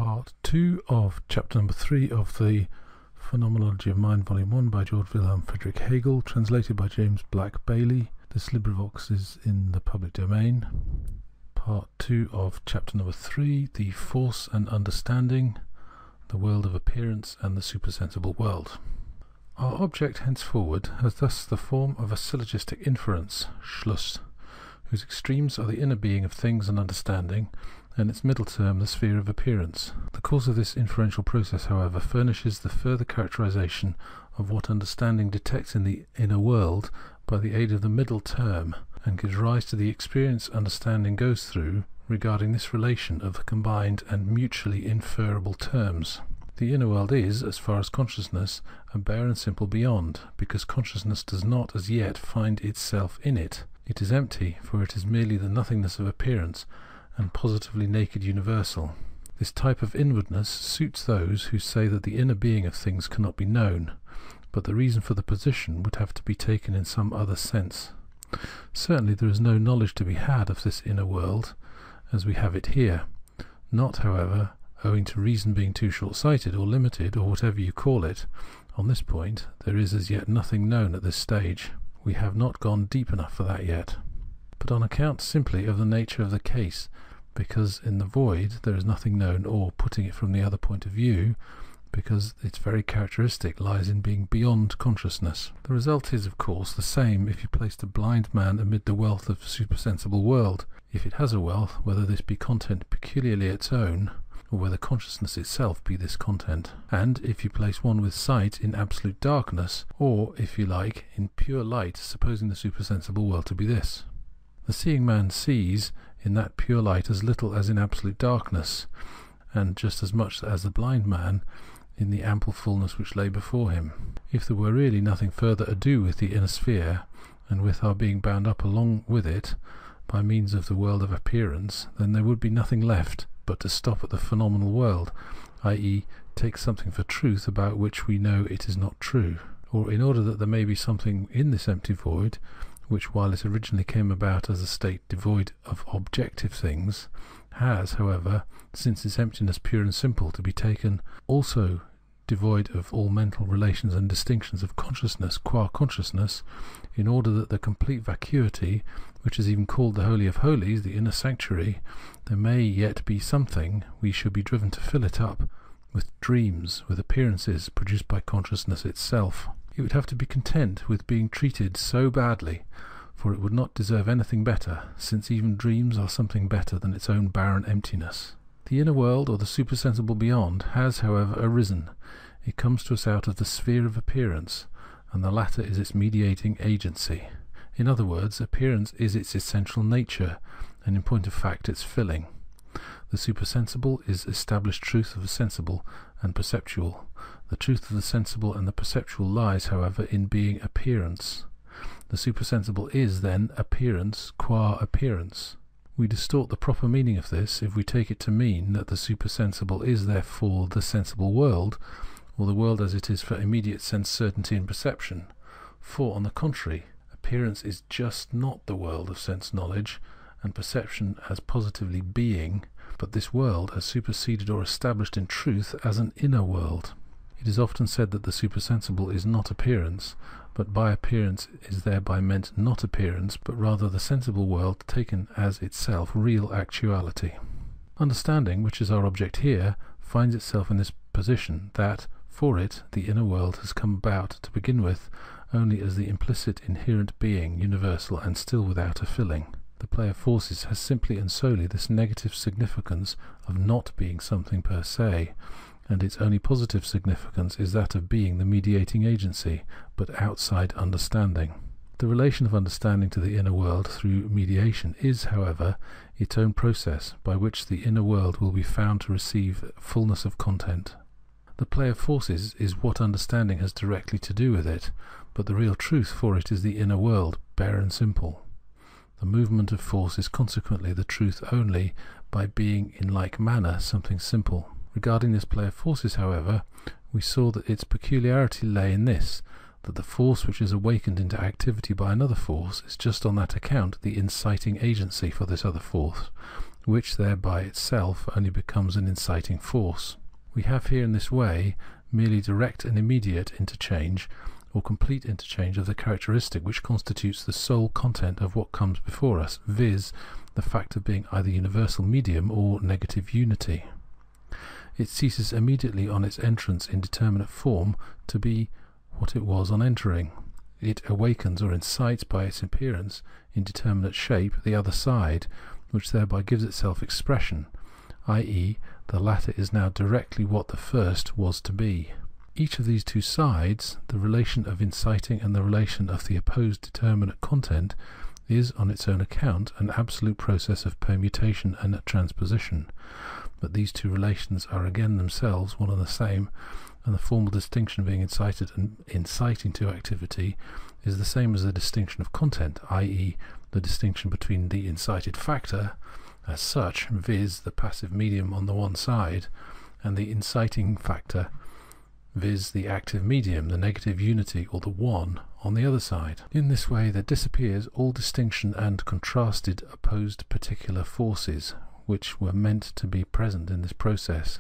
Part 2 of chapter number 3 of the Phenomenology of Mind, Volume 1 by Georg Wilhelm Friedrich Hegel, translated by James Black Bailey. This LibriVox is in the public domain. Part 2 of chapter number 3, the force and understanding, the world of appearance and the supersensible world. Our object henceforward has thus the form of a syllogistic inference, Schluss, whose extremes are the inner being of things and understanding, and its middle term the sphere of appearance. The course of this inferential process, however, furnishes the further characterization of what understanding detects in the inner world by the aid of the middle term, and gives rise to the experience understanding goes through regarding this relation of the combined and mutually inferable terms. The inner world is, as far as consciousness, a bare and simple beyond, because consciousness does not as yet find itself in it. It is empty, for it is merely the nothingness of appearance, and positively naked universal. This type of inwardness suits those who say that the inner being of things cannot be known, but the reason for the position would have to be taken in some other sense. Certainly there is no knowledge to be had of this inner world as we have it here, not, however, owing to reason being too short-sighted or limited, or whatever you call it. On this point there is as yet nothing known at this stage. We have not gone deep enough for that yet. But on account simply of the nature of the case, because in the void there is nothing known, or, putting it from the other point of view, because its very characteristic lies in being beyond consciousness. The result is, of course, the same if you placed a blind man amid the wealth of the supersensible world. If it has a wealth, whether this be content peculiarly its own, or whether consciousness itself be this content. And if you place one with sight in absolute darkness, or, if you like, in pure light, supposing the supersensible world to be this. The seeing man sees in that pure light as little as in absolute darkness, and just as much as the blind man in the ample fullness which lay before him. If there were really nothing further ado with the inner sphere, and with our being bound up along with it by means of the world of appearance, then there would be nothing left but to stop at the phenomenal world, i.e. take something for truth about which we know it is not true. Or in order that there may be something in this empty void, which, while it originally came about as a state devoid of objective things, has, however, since its emptiness pure and simple, to be taken also devoid of all mental relations and distinctions of consciousness qua consciousness, in order that the complete vacuity, which is even called the Holy of Holies, the inner sanctuary, there may yet be something, we should be driven to fill it up with dreams, with appearances produced by consciousness itself. It would have to be content with being treated so badly, for it would not deserve anything better, since even dreams are something better than its own barren emptiness. The inner world, or the supersensible beyond, has, however, arisen. It comes to us out of the sphere of appearance, and the latter is its mediating agency. In other words, appearance is its essential nature, and in point of fact its filling. The supersensible is established truth of the sensible and perceptual. The truth of the sensible and the perceptual lies, however, in being appearance. The supersensible is, then, appearance qua appearance. We distort the proper meaning of this if we take it to mean that the supersensible is, therefore, the sensible world, or the world as it is for immediate sense certainty and perception. For, on the contrary, appearance is just not the world of sense knowledge, and perception as positively being, but this world as superseded or established in truth as an inner world. It is often said that the supersensible is not appearance, but by appearance is thereby meant not appearance, but rather the sensible world taken as itself real actuality. Understanding, which is our object here, finds itself in this position, that, for it, the inner world has come about, to begin with, only as the implicit inherent being, universal and still without a filling. The play of forces has simply and solely this negative significance of not being something per se, and its only positive significance is that of being the mediating agency, but outside understanding. The relation of understanding to the inner world through mediation is, however, its own process, by which the inner world will be found to receive fullness of content. The play of forces is what understanding has directly to do with it, but the real truth for it is the inner world, bare and simple. The movement of force is consequently the truth only by being in like manner something simple. Regarding this play of forces, however, we saw that its peculiarity lay in this, that the force which is awakened into activity by another force is just on that account the inciting agency for this other force, which thereby itself only becomes an inciting force. We have here in this way merely direct and immediate interchange, or complete interchange of the characteristic which constitutes the sole content of what comes before us, viz. The fact of being either universal medium or negative unity. It ceases immediately on its entrance in determinate form to be what it was on entering. It awakens or incites by its appearance in determinate shape the other side, which thereby gives itself expression, i.e. the latter is now directly what the first was to be. Each of these two sides, the relation of inciting and the relation of the opposed determinate content, is on its own account an absolute process of permutation and transposition. But these two relations are again themselves one and the same, and the formal distinction being incited and inciting to activity is the same as the distinction of content, i.e. the distinction between the incited factor as such, viz. The passive medium on the one side, and the inciting factor, viz. The active medium, the negative unity or the one, on the other side. In this way there disappears all distinction and contrasted opposed particular forces which were meant to be present in this process,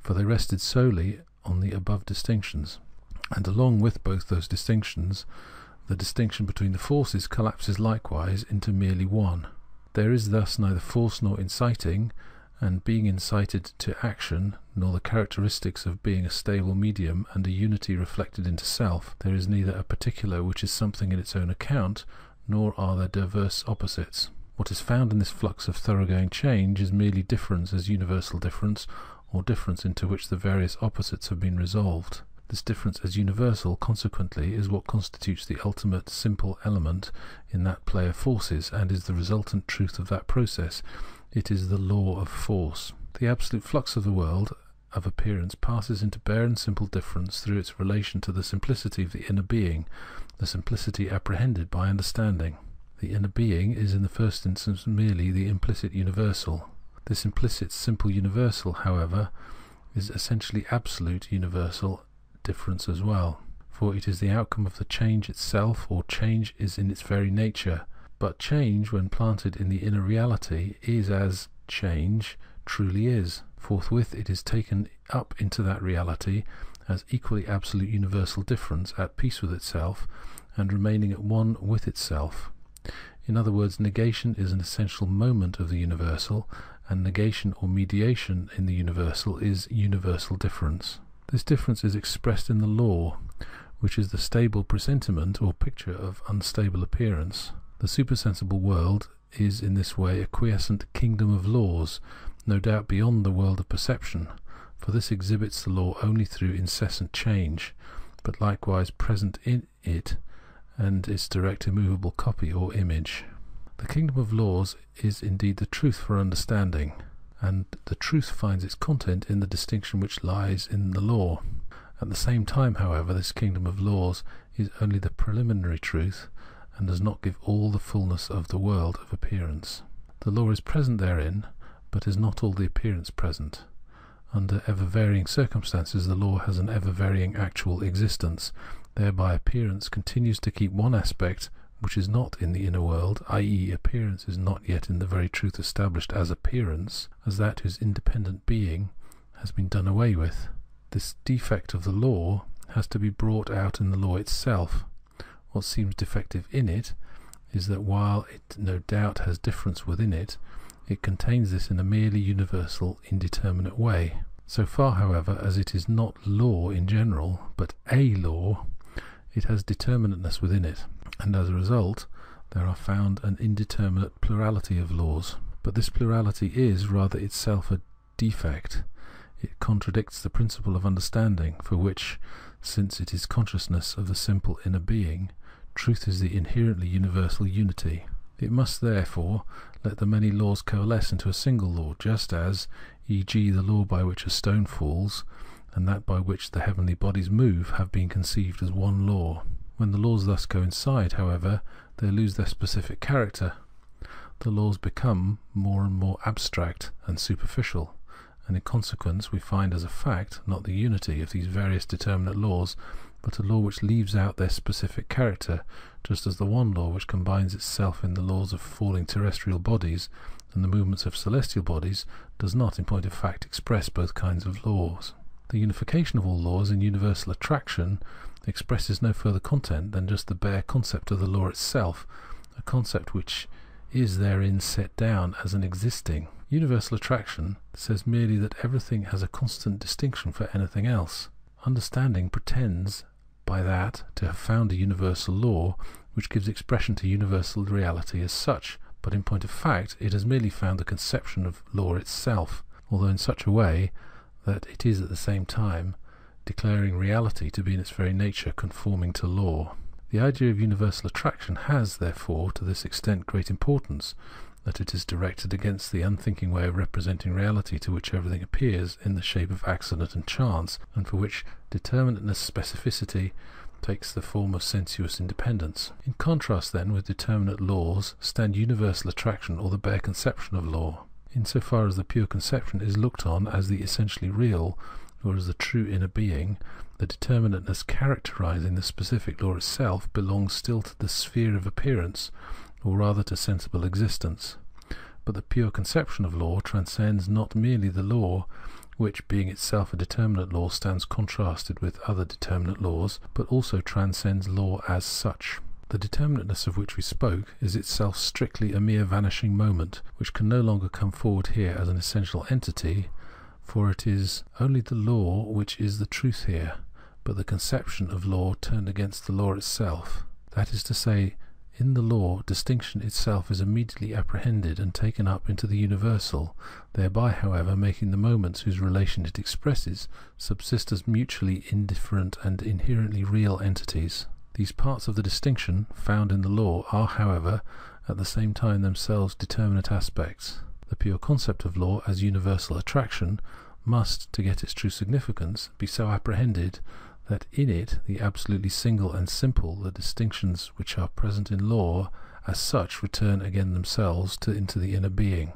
for they rested solely on the above distinctions, and along with both those distinctions the distinction between the forces collapses likewise into merely one. There is thus neither force nor inciting, and being incited to action, nor the characteristics of being a stable medium and a unity reflected into self. There is neither a particular which is something in its own account, nor are there diverse opposites. What is found in this flux of thoroughgoing change is merely difference as universal difference, or difference into which the various opposites have been resolved. This difference as universal, consequently, is what constitutes the ultimate simple element in that play of forces, and is the resultant truth of that process. It is the law of force. The absolute flux of the world of appearance passes into bare and simple difference through its relation to the simplicity of the inner being, the simplicity apprehended by understanding. The inner being is in the first instance merely the implicit universal. This implicit simple universal, however, is essentially absolute universal difference as well, for it is the outcome of the change itself, or change is in its very nature. But change, when planted in the inner reality, is as change truly is. Forthwith it is taken up into that reality as equally absolute universal difference, at peace with itself, and remaining at one with itself. In other words, negation is an essential moment of the universal, and negation or mediation in the universal is universal difference. This difference is expressed in the law, which is the stable presentiment or picture of unstable appearance. The supersensible world is in this way a quiescent kingdom of laws, no doubt beyond the world of perception, for this exhibits the law only through incessant change, but likewise present in it and its direct immovable copy or image. The kingdom of laws is indeed the truth for understanding, and the truth finds its content in the distinction which lies in the law. At the same time, however, this kingdom of laws is only the preliminary truth, and does not give all the fullness of the world of appearance. The law is present therein, but is not all the appearance present. Under ever-varying circumstances, the law has an ever-varying actual existence. Thereby appearance continues to keep one aspect which is not in the inner world, i.e. appearance is not yet in the very truth established as appearance, as that whose independent being has been done away with. This defect of the law has to be brought out in the law itself. What seems defective in it is that while it no doubt has difference within it, it contains this in a merely universal, indeterminate way. So far, however, as it is not law in general, but a law, it has determinateness within it, and as a result there are found an indeterminate plurality of laws. But this plurality is rather itself a defect. It contradicts the principle of understanding, for which, since it is consciousness of the simple inner being, truth is the inherently universal unity. It must therefore let the many laws coalesce into a single law, just as, e.g., the law by which a stone falls and that by which the heavenly bodies move have been conceived as one law. When the laws thus coincide, however, they lose their specific character. The laws become more and more abstract and superficial, and in consequence we find as a fact not the unity of these various determinate laws, but a law which leaves out their specific character, just as the one law which combines itself in the laws of falling terrestrial bodies and the movements of celestial bodies does not, in point of fact, express both kinds of laws. The unification of all laws in universal attraction expresses no further content than just the bare concept of the law itself, a concept which is therein set down as an existing. Universal attraction says merely that everything has a constant distinction for anything else. Understanding pretends by that to have found a universal law which gives expression to universal reality as such, but in point of fact it has merely found the conception of law itself, although in such a way that it is at the same time declaring reality to be in its very nature conforming to law. The idea of universal attraction has, therefore, to this extent great importance, that it is directed against the unthinking way of representing reality to which everything appears in the shape of accident and chance, and for which determinateness specificity takes the form of sensuous independence. In contrast, then, with determinate laws stand universal attraction or the bare conception of law. Insofar as the pure conception is looked on as the essentially real, or as the true inner being, the determinateness characterizing the specific law itself belongs still to the sphere of appearance, or rather to sensible existence. But the pure conception of law transcends not merely the law, which, being itself a determinate law, stands contrasted with other determinate laws, but also transcends law as such. The determinateness of which we spoke is itself strictly a mere vanishing moment, which can no longer come forward here as an essential entity, for it is only the law which is the truth here, but the conception of law turned against the law itself. That is to say, in the law, distinction itself is immediately apprehended and taken up into the universal, thereby, however, making the moments whose relation it expresses subsist as mutually indifferent and inherently real entities. These parts of the distinction found in the law are, however, at the same time themselves determinate aspects. The pure concept of law as universal attraction must, to get its true significance, be so apprehended that in it, the absolutely single and simple, the distinctions which are present in law as such return again themselves into the inner being,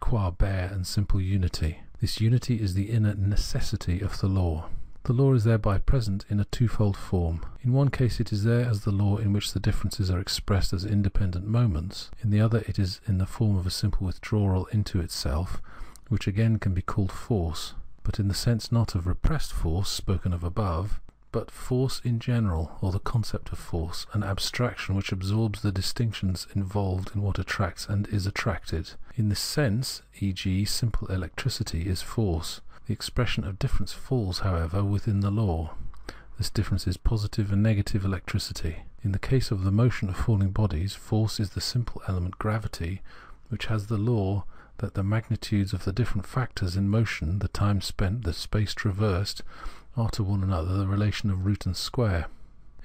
qua bare and simple unity. This unity is the inner necessity of the law. The law is thereby present in a twofold form. In one case it is there as the law in which the differences are expressed as independent moments. In the other it is in the form of a simple withdrawal into itself, which again can be called force, but in the sense not of repressed force spoken of above, but force in general, or the concept of force, an abstraction which absorbs the distinctions involved in what attracts and is attracted. In this sense, e.g., simple electricity is force. The expression of difference falls, however, within the law. This difference is positive and negative electricity. In the case of the motion of falling bodies, force is the simple element gravity, which has the law that the magnitudes of the different factors in motion, the time spent, the space traversed, are to one another the relation of root and square.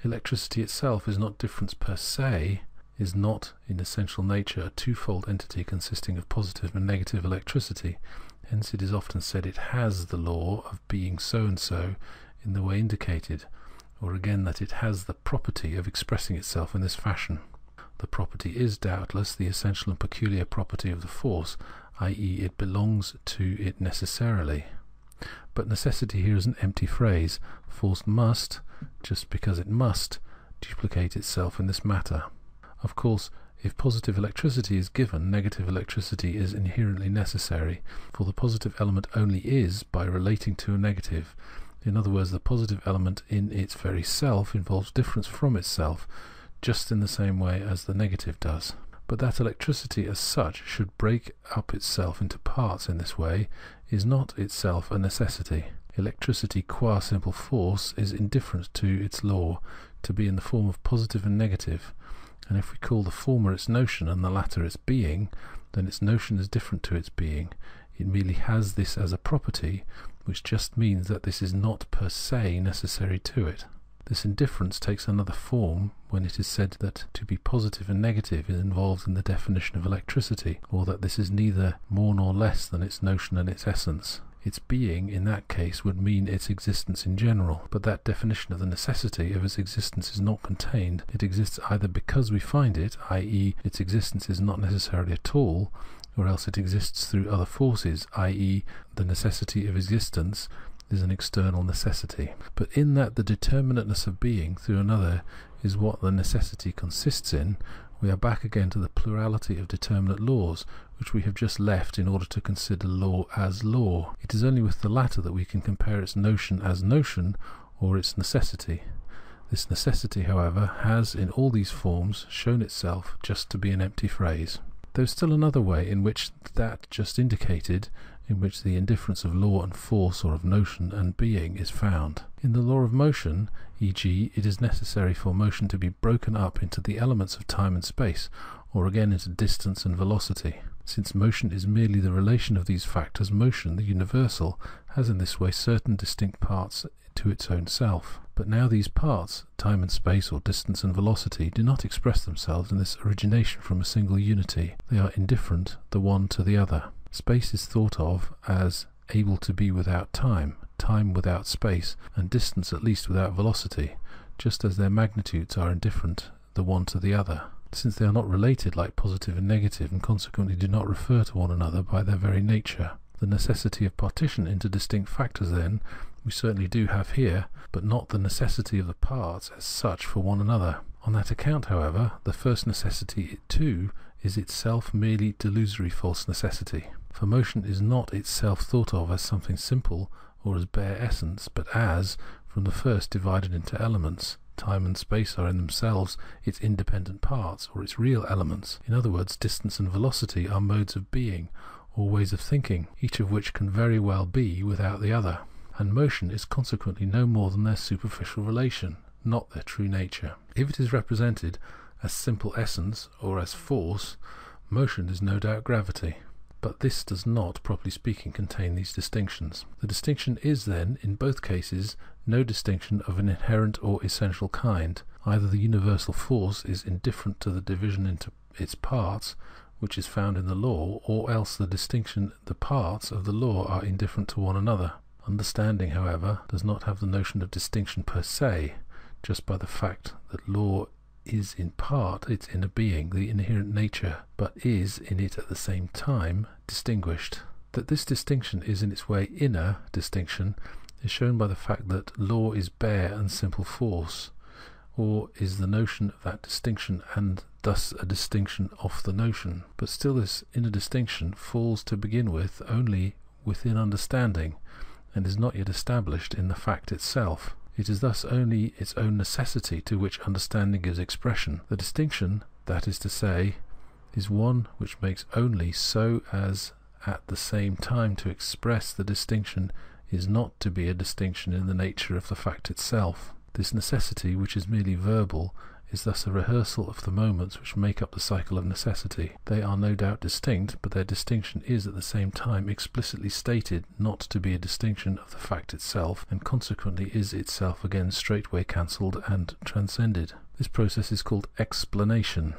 Electricity itself is not difference per se, is not in essential nature a twofold entity consisting of positive and negative electricity. Hence it is often said it has the law of being so and so in the way indicated, or again that it has the property of expressing itself in this fashion. The property is doubtless the essential and peculiar property of the force, i.e. it belongs to it necessarily. But necessity here is an empty phrase. Force must, just because it must, duplicate itself in this matter. Of course, if positive electricity is given, negative electricity is inherently necessary, for the positive element only is by relating to a negative. In other words, the positive element in its very self involves difference from itself, just in the same way as the negative does. But that electricity as such should break up itself into parts in this way is not itself a necessity. Electricity qua simple force is indifferent to its law, to be in the form of positive and negative, and if we call the former its notion and the latter its being, then its notion is different to its being. It merely has this as a property, which just means that this is not per se necessary to it. This indifference takes another form when it is said that to be positive and negative is involved in the definition of electricity, or that this is neither more nor less than its notion and its essence. Its being, in that case, would mean its existence in general, but that definition of the necessity of its existence is not contained. It exists either because we find it, i.e. its existence is not necessarily at all, or else it exists through other forces, i.e. the necessity of existence is an external necessity. But in that the determinateness of being through another is what the necessity consists in, we are back again to the plurality of determinate laws, which we have just left in order to consider law as law. It is only with the latter that we can compare its notion as notion, or its necessity. This necessity, however, has in all these forms shown itself just to be an empty phrase. There is still another way in which that just indicated, in which the indifference of law and force, or of notion and being, is found. In the law of motion, e.g., it is necessary for motion to be broken up into the elements of time and space, or again into distance and velocity. Since motion is merely the relation of these factors, motion, the universal, has in this way certain distinct parts to its own self. But now these parts, time and space, or distance and velocity, do not express themselves in this origination from a single unity. They are indifferent the one to the other. Space is thought of as able to be without time, time without space, and distance at least without velocity, just as their magnitudes are indifferent the one to the other. Since they are not related like positive and negative, and consequently do not refer to one another by their very nature. The necessity of partition into distinct factors, then, we certainly do have here, but not the necessity of the parts as such for one another. On that account, however, the first necessity too is itself merely delusory false necessity. For motion is not itself thought of as something simple or as bare essence, but as, from the first, divided into elements. Time and space are in themselves its independent parts, or its real elements. In other words, distance and velocity are modes of being, or ways of thinking, each of which can very well be without the other. And motion is consequently no more than their superficial relation, not their true nature. If it is represented as simple essence, or as force, motion is no doubt gravity. But this does not, properly speaking, contain these distinctions. The distinction is then, in both cases, no distinction of an inherent or essential kind. Either the universal force is indifferent to the division into its parts, which is found in the law, or else the parts of the law are indifferent to one another. Understanding, however, does not have the notion of distinction per se, just by the fact that law is in part its inner being, the inherent nature, but is in it at the same time distinguished. That this distinction is in its way inner distinction is shown by the fact that law is bare and simple force, or is the notion of that distinction, and thus a distinction of the notion. But still this inner distinction falls to begin with only within understanding, and is not yet established in the fact itself. It is thus only its own necessity to which understanding gives expression. The distinction, that is to say, is one which makes only so as at the same time to express the distinction is not to be a distinction in the nature of the fact itself. This necessity, which is merely verbal, is thus a rehearsal of the moments which make up the cycle of necessity. They are no doubt distinct, but their distinction is at the same time explicitly stated not to be a distinction of the fact itself, and consequently is itself again straightway cancelled and transcended. This process is called explanation.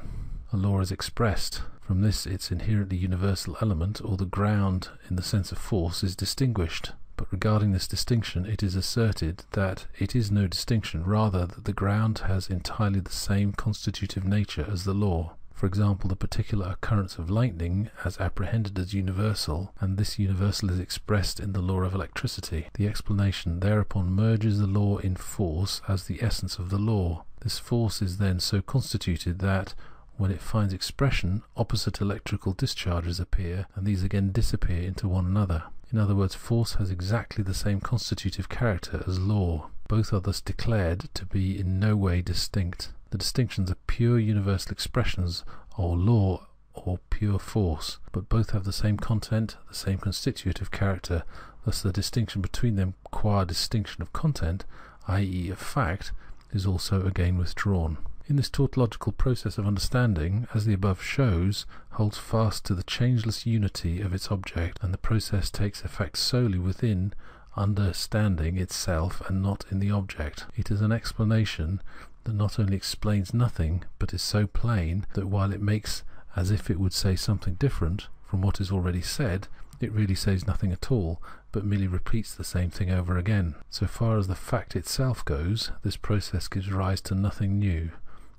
A law is expressed. From this its inherently universal element, or the ground in the sense of force, is distinguished. But regarding this distinction, it is asserted that it is no distinction, rather that the ground has entirely the same constitutive nature as the law. For example, the particular occurrence of lightning as apprehended as universal, and this universal is expressed in the law of electricity. The explanation thereupon merges the law in force as the essence of the law. This force is then so constituted that, when it finds expression, opposite electrical discharges appear, and these again disappear into one another. In other words, force has exactly the same constitutive character as law. Both are thus declared to be in no way distinct. The distinctions are pure universal expressions, or law, or pure force, but both have the same content, the same constitutive character. Thus the distinction between them qua distinction of content, i.e. of fact, is also again withdrawn. In this tautological process of understanding, as the above shows, holds fast to the changeless unity of its object, and the process takes effect solely within understanding itself and not in the object. It is an explanation that not only explains nothing, but is so plain that while it makes as if it would say something different from what is already said, it really says nothing at all, but merely repeats the same thing over again. So far as the fact itself goes, this process gives rise to nothing new.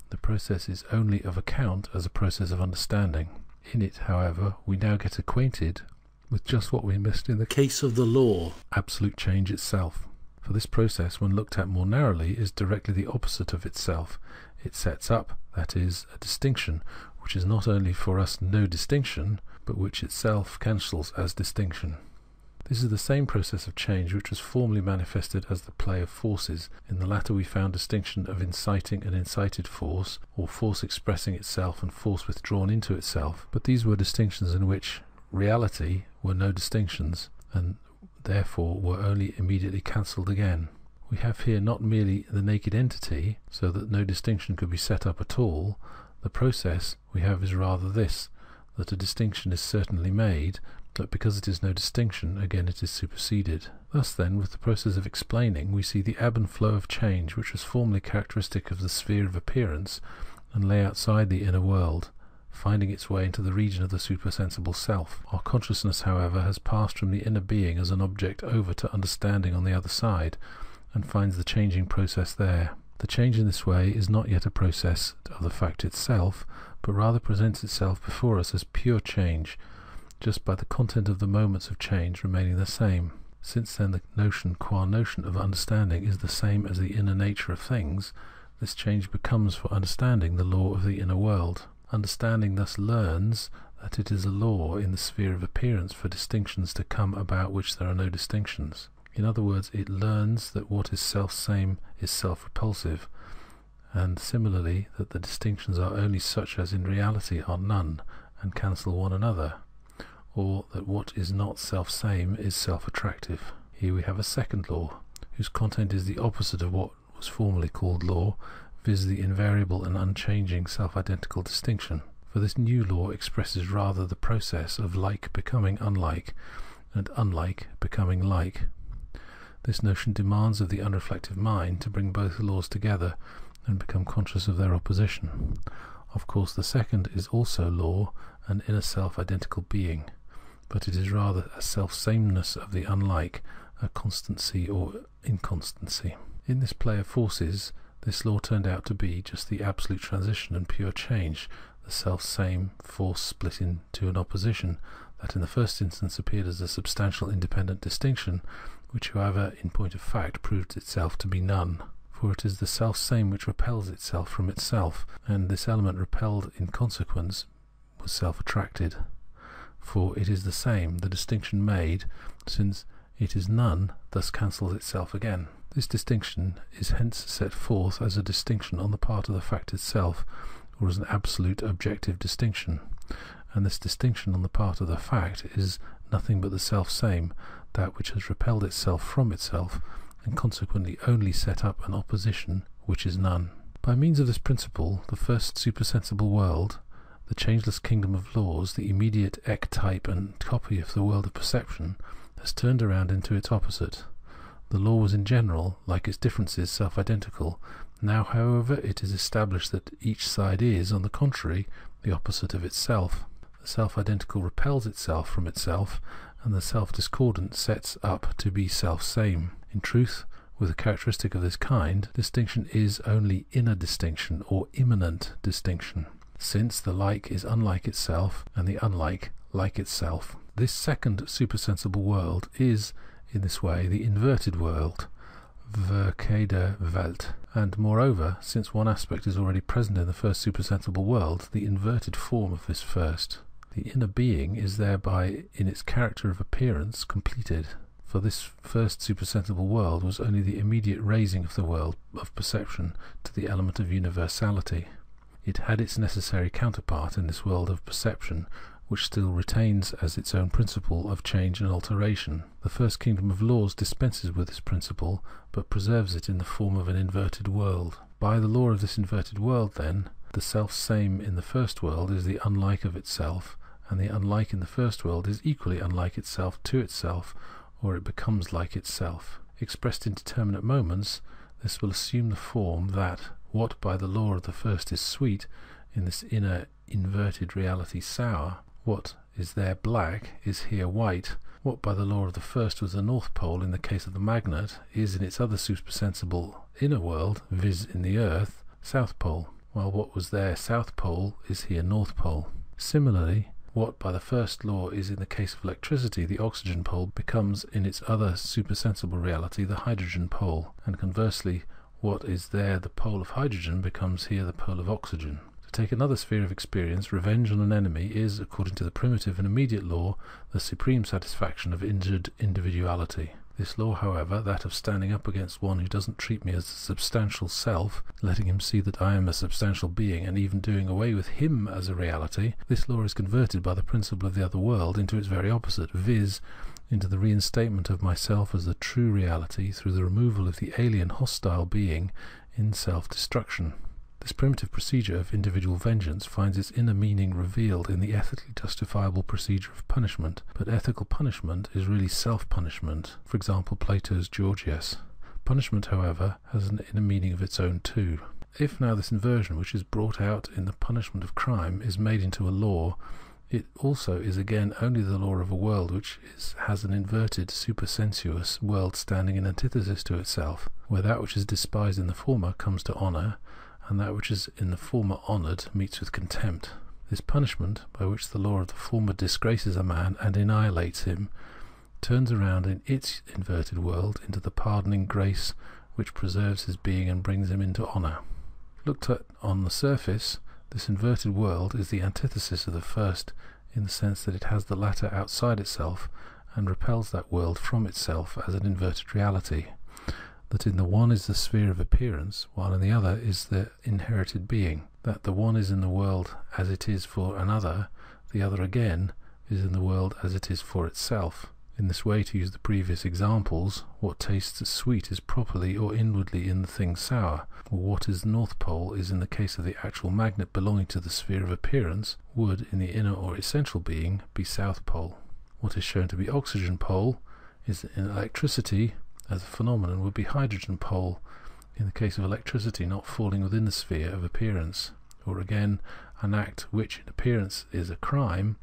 The process is only of account as a process of understanding. In it, however, we now get acquainted with just what we missed in the case of the law, absolute change itself. For this process, when looked at more narrowly, is directly the opposite of itself. It sets up, that is, a distinction, which is not only for us no distinction, but which itself cancels as distinction. This is the same process of change which was formerly manifested as the play of forces. In the latter we found distinction of inciting and incited force, or force expressing itself and force withdrawn into itself, but these were distinctions in which reality were no distinctions, and therefore were only immediately cancelled again. We have here not merely the naked entity, so that no distinction could be set up at all. The process we have is rather this, that a distinction is certainly made, but because it is no distinction, again it is superseded. Thus then, with the process of explaining, we see the ebb and flow of change which was formerly characteristic of the sphere of appearance and lay outside the inner world, finding its way into the region of the supersensible self. Our consciousness, however, has passed from the inner being as an object over to understanding on the other side, and finds the changing process there. The change in this way is not yet a process of the fact itself, but rather presents itself before us as pure change, just by the content of the moments of change remaining the same. Since then the notion qua notion of understanding is the same as the inner nature of things, this change becomes for understanding the law of the inner world. Understanding thus learns that it is a law in the sphere of appearance for distinctions to come about which there are no distinctions. In other words, it learns that what is self-same is self-repulsive, and similarly that the distinctions are only such as in reality are none and cancel one another, or that what is not self-same is self-attractive. Here we have a second law, whose content is the opposite of what was formerly called law, viz. The invariable and unchanging self-identical distinction. For this new law expresses rather the process of like becoming unlike, and unlike becoming like. This notion demands of the unreflective mind to bring both laws together and become conscious of their opposition. Of course, the second is also law, an inner self-identical being, but it is rather a self-sameness of the unlike, a constancy or inconstancy. In this play of forces, this law turned out to be just the absolute transition and pure change, the self-same force split into an opposition that in the first instance appeared as a substantial independent distinction, which however in point of fact proved itself to be none. For it is the self-same which repels itself from itself, and this element repelled in consequence was self-attracted. For it is the same, the distinction made, since it is none, thus cancels itself again. This distinction is hence set forth as a distinction on the part of the fact itself, or as an absolute objective distinction. And this distinction on the part of the fact is nothing but the self-same, that which has repelled itself from itself, and consequently only set up an opposition which is none. By means of this principle, the first supersensible world, the changeless kingdom of laws, the immediate type and copy of the world of perception, has turned around into its opposite. The law was in general, like its differences, self-identical. Now, however, it is established that each side is, on the contrary, the opposite of itself. The self-identical repels itself from itself, and the self-discordant sets up to be self-same. In truth, with a characteristic of this kind, distinction is only inner distinction, or immanent distinction, since the like is unlike itself, and the unlike like itself. This second supersensible world is, in this way, the inverted world, verkeerde Welt. And moreover, since one aspect is already present in the first supersensible world, the inverted form of this first. The inner being is thereby, in its character of appearance, completed. For this first supersensible world was only the immediate raising of the world of perception to the element of universality. It had its necessary counterpart in this world of perception, which still retains as its own principle of change and alteration. The first kingdom of laws dispenses with this principle, but preserves it in the form of an inverted world. By the law of this inverted world, then, the self-same in the first world is the unlike of itself, and the unlike in the first world is equally unlike itself to itself, or it becomes like itself. Expressed in determinate moments, this will assume the form that what by the law of the first is sweet, in this inner inverted reality sour, what is there black is here white. What by the law of the first was the North Pole in the case of the magnet is in its other supersensible inner world, viz. In the earth, South Pole, while what was there South Pole is here North Pole. Similarly, What by the first law is in the case of electricity the oxygen pole becomes in its other supersensible reality the hydrogen pole, and conversely what is there the pole of hydrogen becomes here the pole of oxygen. To take another sphere of experience, revenge on an enemy is, according to the primitive and immediate law, the supreme satisfaction of injured individuality. This law, however, that of standing up against one who doesn't treat me as a substantial self, letting him see that I am a substantial being, and even doing away with him as a reality, this law is converted by the principle of the other world into its very opposite, viz., into the reinstatement of myself as the true reality through the removal of the alien hostile being in self-destruction. This primitive procedure of individual vengeance finds its inner meaning revealed in the ethically justifiable procedure of punishment, but ethical punishment is really self-punishment, for example Plato's Gorgias. Punishment, however, has an inner meaning of its own too. If now this inversion, which is brought out in the punishment of crime, is made into a law, it also is again only the law of a world which has an inverted, supersensuous world standing in antithesis to itself, where that which is despised in the former comes to honour, and that which is in the former honoured meets with contempt. This punishment, by which the law of the former disgraces a man and annihilates him, turns around in its inverted world into the pardoning grace which preserves his being and brings him into honour. Looked at on the surface, this inverted world is the antithesis of the first in the sense that it has the latter outside itself and repels that world from itself as an inverted reality. That in the one is the sphere of appearance, while in the other is the inherited being. That the one is in the world as it is for another, the other again is in the world as it is for itself. In this way, to use the previous examples, what tastes sweet is properly or inwardly in the thing sour, or what is North Pole is in the case of the actual magnet belonging to the sphere of appearance, would, in the inner or essential being, be South Pole. What is shown to be Oxygen Pole is in electricity, as a phenomenon, would be hydrogen pole in the case of electricity not falling within the sphere of appearance. Or again, an act which in appearance is a crime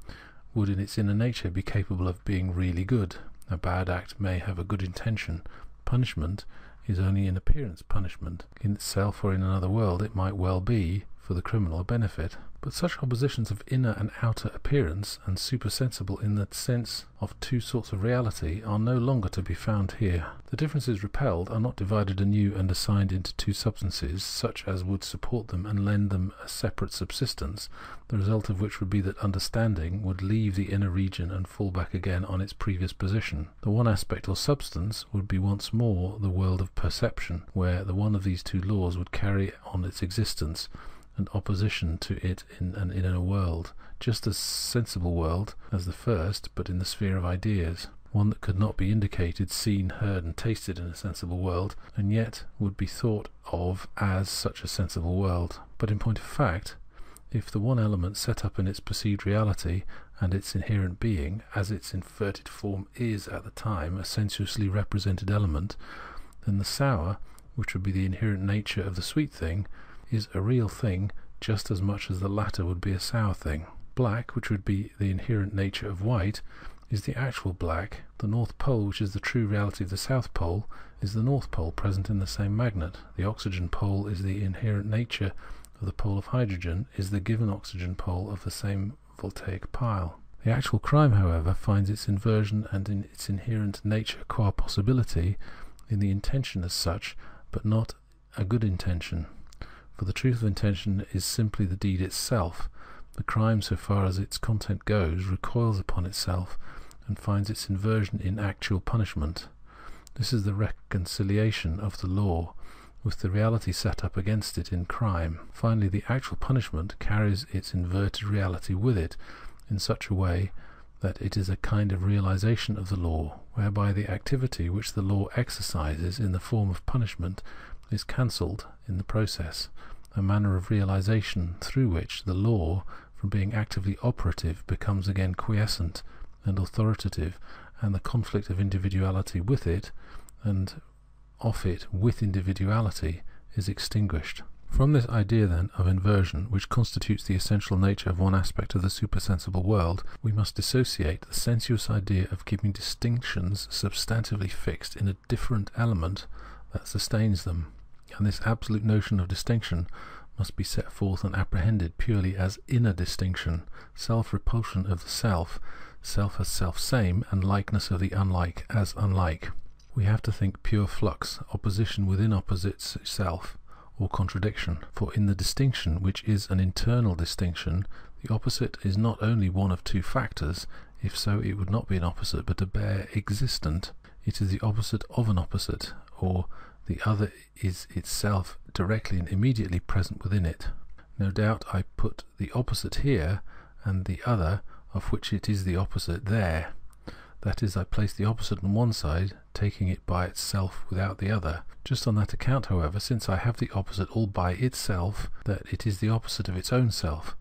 would in its inner nature be capable of being really good. A bad act may have a good intention. Punishment is only in appearance punishment. In itself or in another world it might well be, for the criminal, a benefit. But such oppositions of inner and outer appearance and supersensible in the sense of two sorts of reality are no longer to be found here. The differences repelled are not divided anew and assigned into two substances, such as would support them and lend them a separate subsistence, the result of which would be that understanding would leave the inner region and fall back again on its previous position. The one aspect or substance would be once more the world of perception, where the one of these two laws would carry on its existence and opposition to it in an inner world, just as sensible world as the first, but in the sphere of ideas, one that could not be indicated, seen, heard and tasted in a sensible world, and yet would be thought of as such a sensible world. But in point of fact, if the one element set up in its perceived reality and its inherent being, as its inverted form is at the time a sensuously represented element, then the sour, which would be the inherent nature of the sweet thing, is a real thing just as much as the latter would be a sour thing. Black, which would be the inherent nature of white, is the actual black. The North Pole, which is the true reality of the South Pole, is the North Pole present in the same magnet. The oxygen pole is the inherent nature of the pole of hydrogen, is the given oxygen pole of the same voltaic pile. The actual crime, however, finds its inversion and in its inherent nature qua possibility in the intention as such, but not a good intention. For the truth of intention is simply the deed itself. The crime, so far as its content goes, recoils upon itself and finds its inversion in actual punishment. This is the reconciliation of the law with the reality set up against it in crime. Finally, the actual punishment carries its inverted reality with it in such a way that it is a kind of realization of the law, whereby the activity which the law exercises in the form of punishment is cancelled in the process, a manner of realization through which the law, from being actively operative, becomes again quiescent and authoritative, and the conflict of individuality with it and of it with individuality is extinguished. From this idea, then, of inversion, which constitutes the essential nature of one aspect of the supersensible world, we must dissociate the sensuous idea of keeping distinctions substantively fixed in a different element that sustains them. And this absolute notion of distinction must be set forth and apprehended purely as inner distinction, self-repulsion of the self as self-same, and likeness of the unlike as unlike. We have to think pure flux, opposition within opposites self, or contradiction. For in the distinction, which is an internal distinction, the opposite is not only one of two factors, if so it would not be an opposite but a bare existent. It is the opposite of an opposite, or the other is itself directly and immediately present within it. No doubt I put the opposite here, and the other, of which it is the opposite, there. That is, I place the opposite on one side, taking it by itself without the other. Just on that account, however, since I have the opposite all by itself, that it is the opposite of its own self,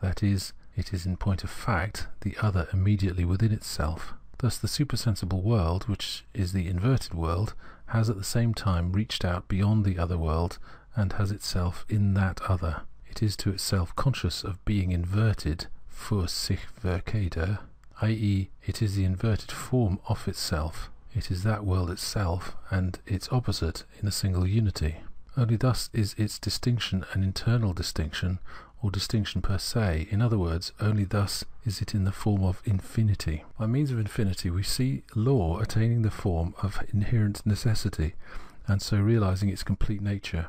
that is, it is in point of fact the other immediately within itself. Thus the supersensible world, which is the inverted world, has at the same time reached out beyond the other world and has itself in that other. It is to itself conscious of being inverted, für sich verkehrte, i.e. it is the inverted form of itself. It is that world itself and its opposite in a single unity. Only thus is its distinction an internal distinction, or distinction per se. In other words, only thus is it in the form of infinity. By means of infinity we see law attaining the form of inherent necessity, and so realizing its complete nature,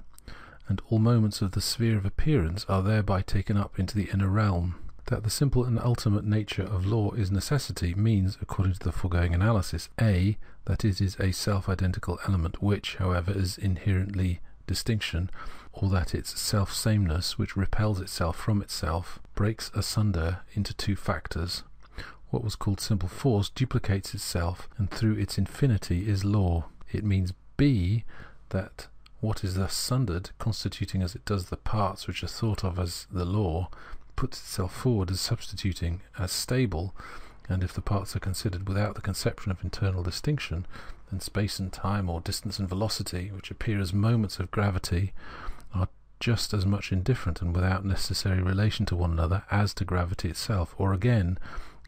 and all moments of the sphere of appearance are thereby taken up into the inner realm. That the simple and ultimate nature of law is necessity means, according to the foregoing analysis, A, that it is a self-identical element which, however, is inherently distinction, or that its self-sameness, which repels itself from itself, breaks asunder into two factors. What was called simple force duplicates itself, and through its infinity is law. It means B, that what is thus sundered, constituting as it does the parts which are thought of as the law, puts itself forward as substituting as stable, and if the parts are considered without the conception of internal distinction, then space and time, or distance and velocity, which appear as moments of gravity, are just as much indifferent and without necessary relation to one another as to gravity itself, or again,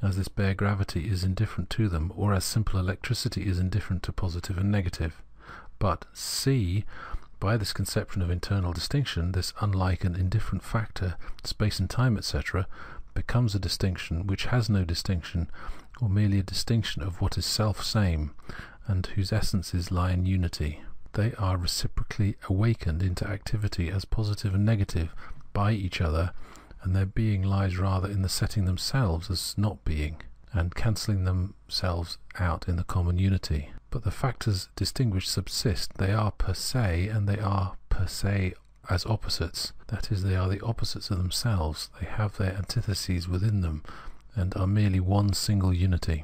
as this bare gravity is indifferent to them, or as simple electricity is indifferent to positive and negative. But C, by this conception of internal distinction, this unlike and indifferent factor, space and time, etc., becomes a distinction which has no distinction, or merely a distinction of what is self-same, and whose essences lie in unity. They are reciprocally awakened into activity as positive and negative by each other, and their being lies rather in the setting themselves as not being, and cancelling themselves out in the common unity. But the factors distinguished subsist. They are per se, and they are per se as opposites. That is, they are the opposites of themselves. They have their antitheses within them, and are merely one single unity.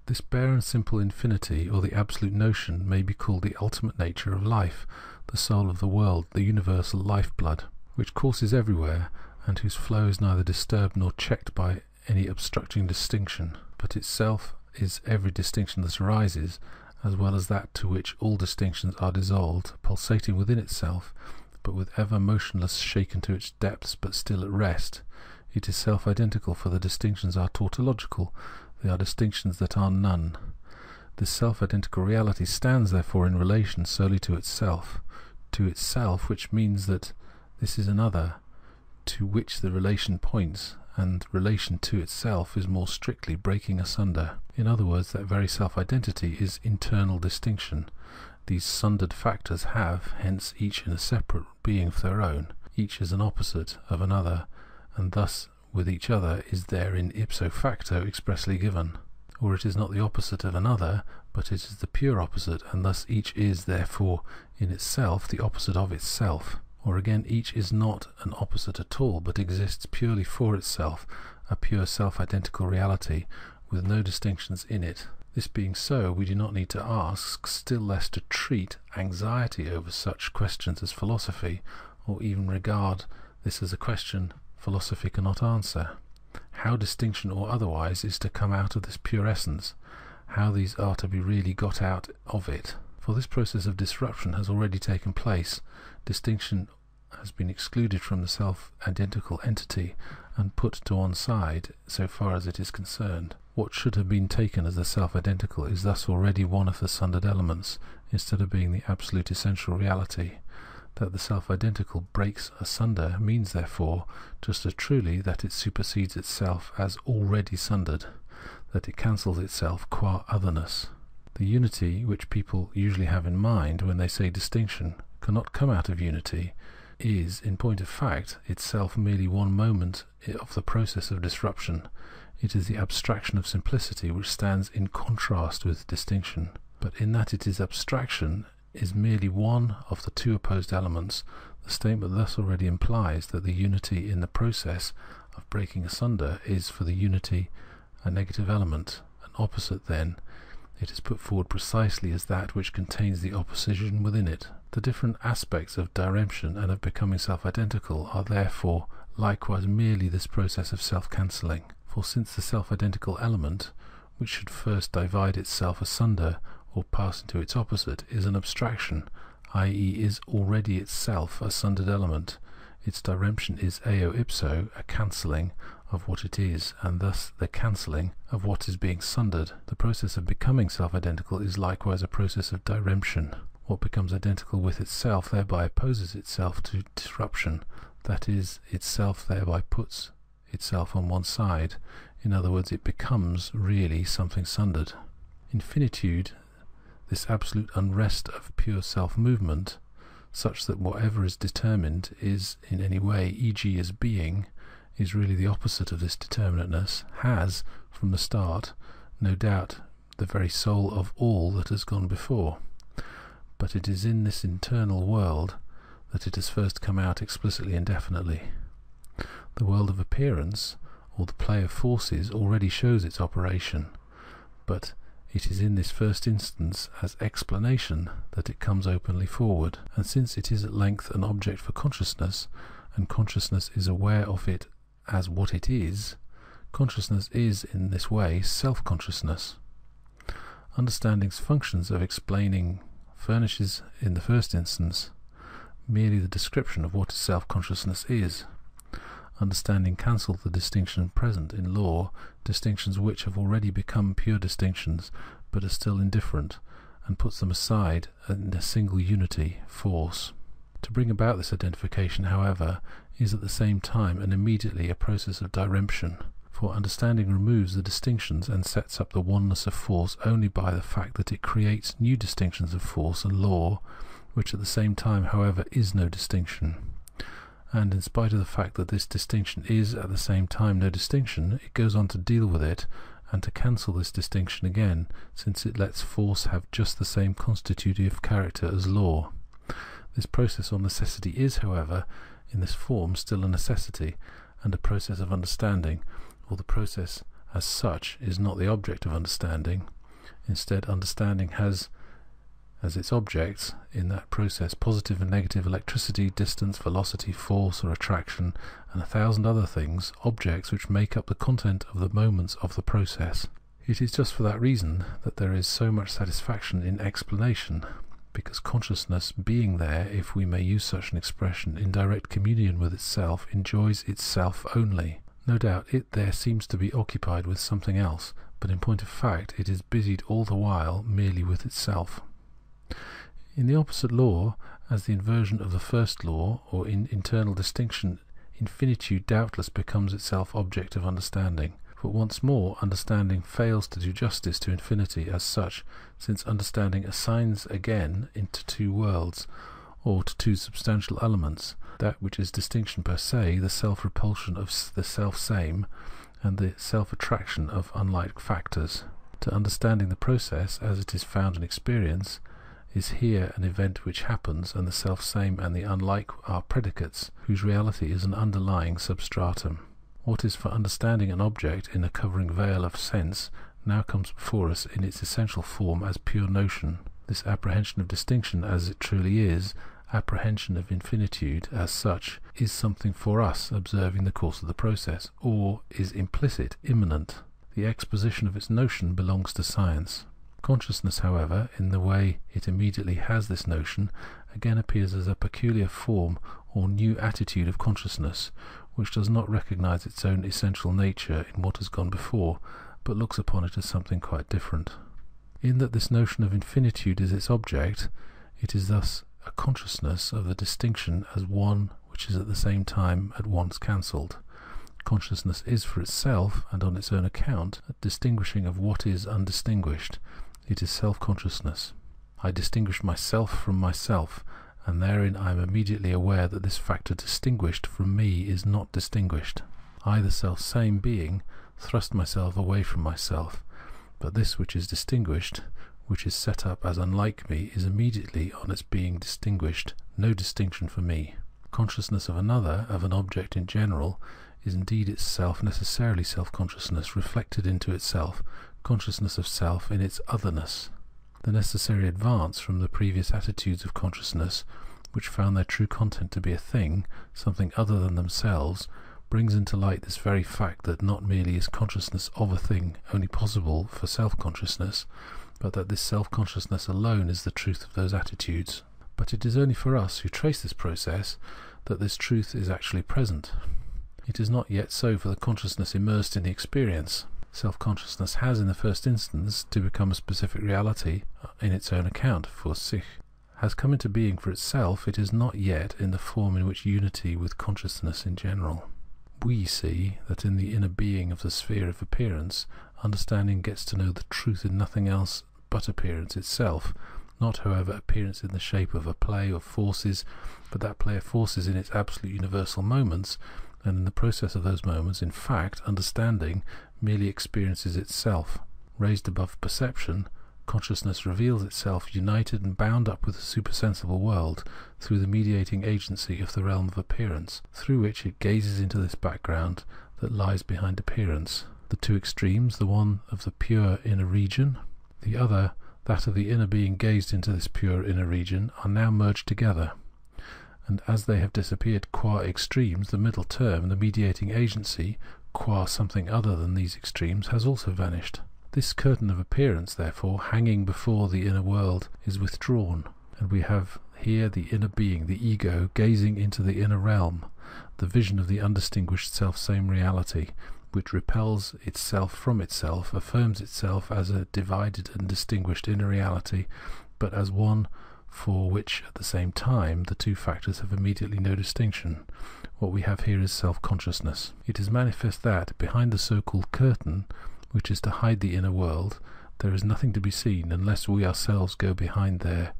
This bare and simple infinity, or the absolute notion, may be called the ultimate nature of life, the soul of the world, the universal lifeblood, which courses everywhere, and whose flow is neither disturbed nor checked by any obstructing distinction, but itself is every distinction that arises, as well as that to which all distinctions are dissolved, pulsating within itself, but with ever motionless, shaken to its depths, but still at rest. It is self-identical, for the distinctions are tautological, they are distinctions that are none. This self-identical reality stands therefore in relation solely to itself, which means that this is another to which the relation points, and relation to itself is more strictly breaking asunder. In other words, that very self-identity is internal distinction. These sundered factors have, hence, each in a separate being of their own. Each is an opposite of another, and thus with each other is therein ipso facto expressly given. Or it is not the opposite of another, but it is the pure opposite, and thus each is, therefore, in itself the opposite of itself. Or again, each is not an opposite at all, but exists purely for itself, a pure self-identical reality, with no distinctions in it. This being so, we do not need to ask, still less to treat, anxiety over such questions as philosophy, or even regard this as a question philosophy cannot answer. How distinction or otherwise is to come out of this pure essence, how these are to be really got out of it. For this process of disruption has already taken place. Distinction has been excluded from the self-identical entity and put to one side so far as it is concerned. What should have been taken as the self-identical is thus already one of the sundered elements, instead of being the absolute essential reality. That the self-identical breaks asunder means, therefore, just as truly that it supersedes itself as already sundered, that it cancels itself qua otherness. The unity which people usually have in mind when they say distinction cannot come out of unity, is, in point of fact, itself merely one moment of the process of disruption. It is the abstraction of simplicity which stands in contrast with distinction. But in that it is abstraction, is merely one of the two opposed elements, the statement thus already implies that the unity in the process of breaking asunder is for the unity a negative element, an opposite. Then it is put forward precisely as that which contains the opposition within it. The different aspects of diremption and of becoming self-identical are therefore likewise merely this process of self-cancelling. For since the self-identical element, which should first divide itself asunder or pass into its opposite, is an abstraction, i.e. is already itself a sundered element, its diremption is eo ipso a cancelling of what it is, and thus the cancelling of what is being sundered. The process of becoming self-identical is likewise a process of diremption. What becomes identical with itself thereby opposes itself to disruption, that is, itself thereby puts itself on one side. In other words, it becomes really something sundered. Infinitude, this absolute unrest of pure self-movement, such that whatever is determined is in any way, e.g. as being, is really the opposite of this determinateness, has, from the start, no doubt, the very soul of all that has gone before. But it is in this internal world that it has first come out explicitly and definitely. The world of appearance, or the play of forces, already shows its operation, but it is in this first instance as explanation that it comes openly forward. And since it is at length an object for consciousness, and consciousness is aware of it as what it is, consciousness is in this way self-consciousness. Understanding's functions of explaining furnishes, in the first instance, merely the description of what self-consciousness is. Understanding cancels the distinction present in law, distinctions which have already become pure distinctions, but are still indifferent, and puts them aside in a single unity, force. To bring about this identification, however, is at the same time and immediately a process of diremption, for understanding removes the distinctions and sets up the oneness of force only by the fact that it creates new distinctions of force and law, which at the same time, however, is no distinction. And in spite of the fact that this distinction is at the same time no distinction, it goes on to deal with it and to cancel this distinction again, since it lets force have just the same constitutive character as law. This process or necessity is, however, in this form still a necessity and a process of understanding, or the process as such is not the object of understanding. Instead, understanding has as its objects in that process positive and negative electricity, distance, velocity, force or attraction, and 1,000 other things, objects which make up the content of the moments of the process. It is just for that reason that there is so much satisfaction in explanation, because consciousness, being there, if we may use such an expression, in direct communion with itself, enjoys itself only. No doubt it there seems to be occupied with something else, but in point of fact it is busied all the while merely with itself. In the opposite law, as the inversion of the first law, or in internal distinction, infinitude doubtless becomes itself object of understanding. But once more, understanding fails to do justice to infinity as such, since understanding assigns again into two worlds, or to two substantial elements, that which is distinction per se, the self-repulsion of the self-same, and the self-attraction of unlike factors. To understanding the process, as it is found in experience, is here an event which happens, and the self-same and the unlike are predicates, whose reality is an underlying substratum. What is for understanding an object in a covering veil of sense now comes before us in its essential form as pure notion. This apprehension of distinction as it truly is, apprehension of infinitude as such, is something for us observing the course of the process, or is implicit, immanent. The exposition of its notion belongs to science. Consciousness, however, in the way it immediately has this notion, again appears as a peculiar form or new attitude of consciousness, which does not recognize its own essential nature in what has gone before, but looks upon it as something quite different. In that this notion of infinitude is its object, it is thus a consciousness of the distinction as one which is at the same time at once cancelled. Consciousness is for itself, and on its own account, a distinguishing of what is undistinguished. It is self-consciousness. I distinguish myself from myself, and therein I am immediately aware that this factor distinguished from me is not distinguished. I, the self-same being, thrust myself away from myself, but this which is distinguished, which is set up as unlike me, is immediately on its being distinguished, no distinction for me. Consciousness of another, of an object in general, is indeed itself necessarily self-consciousness reflected into itself, consciousness of self in its otherness. The necessary advance from the previous attitudes of consciousness, which found their true content to be a thing, something other than themselves, brings into light this very fact that not merely is consciousness of a thing only possible for self-consciousness, but that this self-consciousness alone is the truth of those attitudes. But it is only for us who trace this process that this truth is actually present. It is not yet so for the consciousness immersed in the experience. Self-consciousness has in the first instance to become a specific reality in its own account, for sich. Has come into being for itself, it is not yet in the form in which unity with consciousness in general. We see that in the inner being of the sphere of appearance, understanding gets to know the truth in nothing else but appearance itself, not, however, appearance in the shape of a play of forces, but that play of forces in its absolute universal moments, and in the process of those moments, in fact, understanding merely experiences itself. Raised above perception, consciousness reveals itself united and bound up with the supersensible world through the mediating agency of the realm of appearance, through which it gazes into this background that lies behind appearance. The two extremes, the one of the pure inner region, the other that of the inner being gazed into this pure inner region, are now merged together. And as they have disappeared qua extremes, the middle term, the mediating agency, qua something other than these extremes, has also vanished. This curtain of appearance, therefore, hanging before the inner world, is withdrawn, and we have here the inner being, the ego, gazing into the inner realm, the vision of the undistinguished self-same reality, which repels itself from itself, affirms itself as a divided and distinguished inner reality, but as one for which at the same time the two factors have immediately no distinction. What we have here is self-consciousness. It is manifest that, behind the so-called curtain, which is to hide the inner world, there is nothing to be seen unless we ourselves go behind there,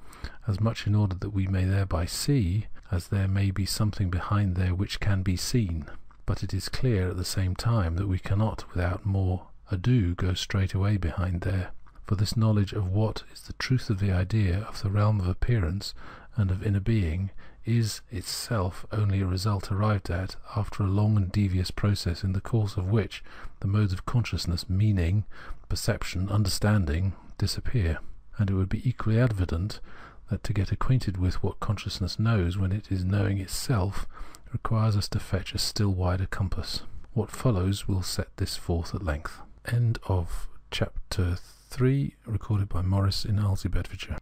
as much in order that we may thereby see, as there may be something behind there which can be seen. But it is clear at the same time that we cannot without more ado go straight away behind there. For this knowledge of what is the truth of the idea of the realm of appearance and of inner being is itself only a result arrived at after a long and devious process, in the course of which the modes of consciousness, meaning, perception, understanding, disappear. And it would be equally evident that to get acquainted with what consciousness knows when it is knowing itself requires us to fetch a still wider compass. What follows will set this forth at length. End of chapter 3, recorded by Morris in Alsey, Bedfordshire.